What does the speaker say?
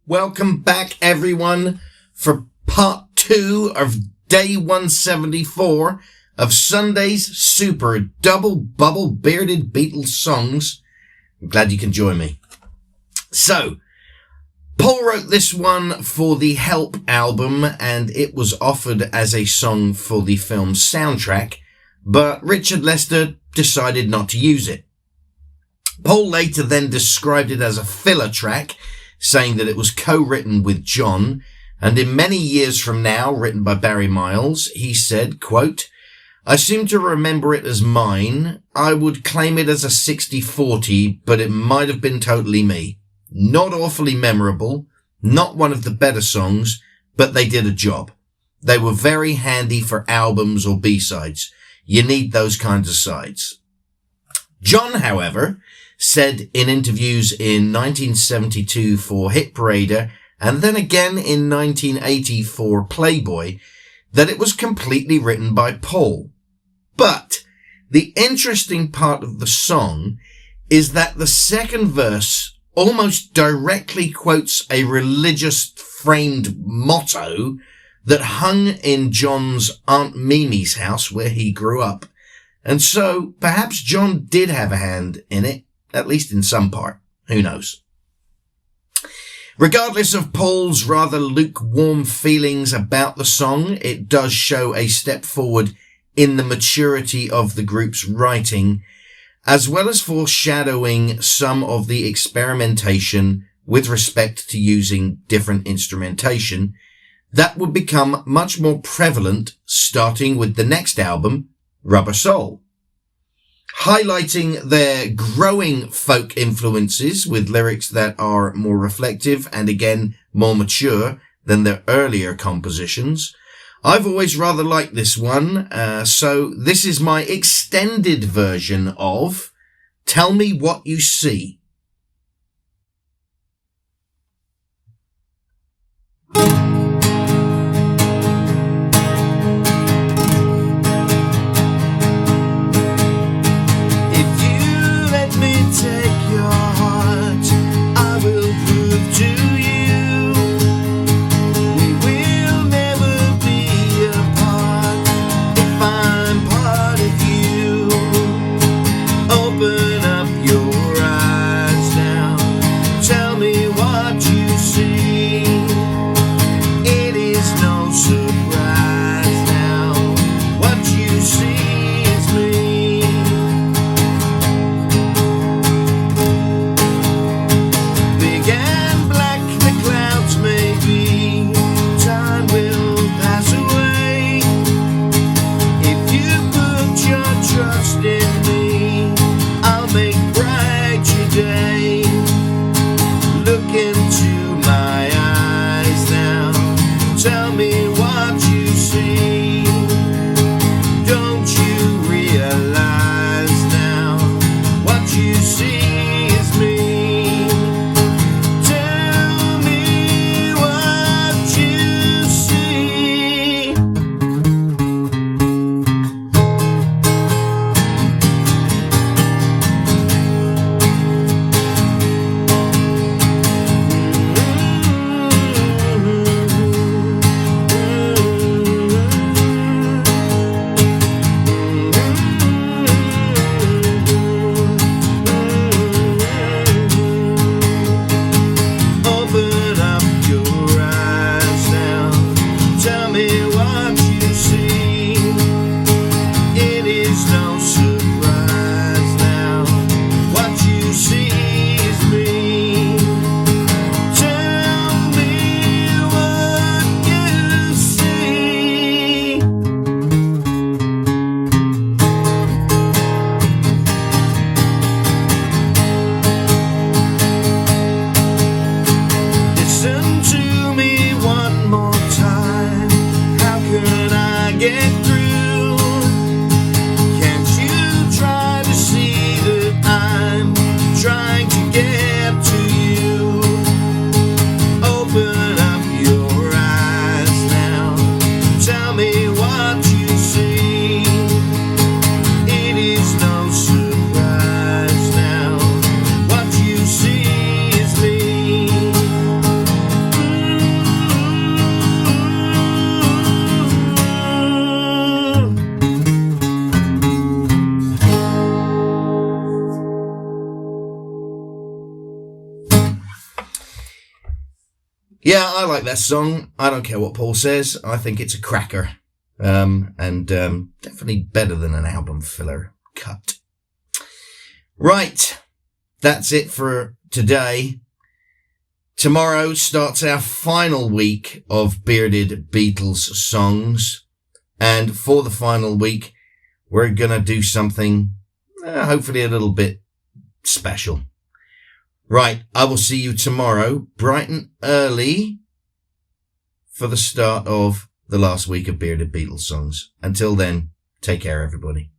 Welcome back, everyone, for part 2 of day 174 of Sunday's super double bubble bearded Beatles songs. I'm glad you can join me. So, Paul wrote this one for the Help album, and it was offered as a song for the film's soundtrack, but Richard Lester decided not to use it. Paul later then described it as a filler track, saying that it was co-written with John, and in Many Years From Now, written by Barry Miles, he said, quote, "I seem to remember it as mine. I would claim it as a 60-40, but it might have been totally me. Not awfully memorable, not one of the better songs, but they did a job. They were very handy for albums or B-sides. You need those kinds of sides." John, however, said in interviews in 1972 for Hit Parader and then again in 1980 for Playboy that it was completely written by Paul. But the interesting part of the song is that the second verse almost directly quotes a religious framed motto that hung in John's Aunt Mimi's house where he grew up. And so perhaps John did have a hand in it, at least in some part. Who knows? Regardless of Paul's rather lukewarm feelings about the song, it does show a step forward in the maturity of the group's writing, as well as foreshadowing some of the experimentation with respect to using different instrumentation that would become much more prevalent starting with the next album, Rubber Soul. Highlighting their growing folk influences with lyrics that are more reflective and again more mature than their earlier compositions. I've always rather liked this one, so this is my extended version of Tell Me What You See. Yeah, I like that song. I don't care what Paul says. I think it's a cracker. And definitely better than an album filler cut. Right. That's it for today. Tomorrow starts our final week of Bearded Beatles songs. And for the final week, we're going to do something, hopefully a little bit special. Right. I will see you tomorrow, bright and early, for the start of the last week of Bearded Beatles songs. Until then, take care, everybody.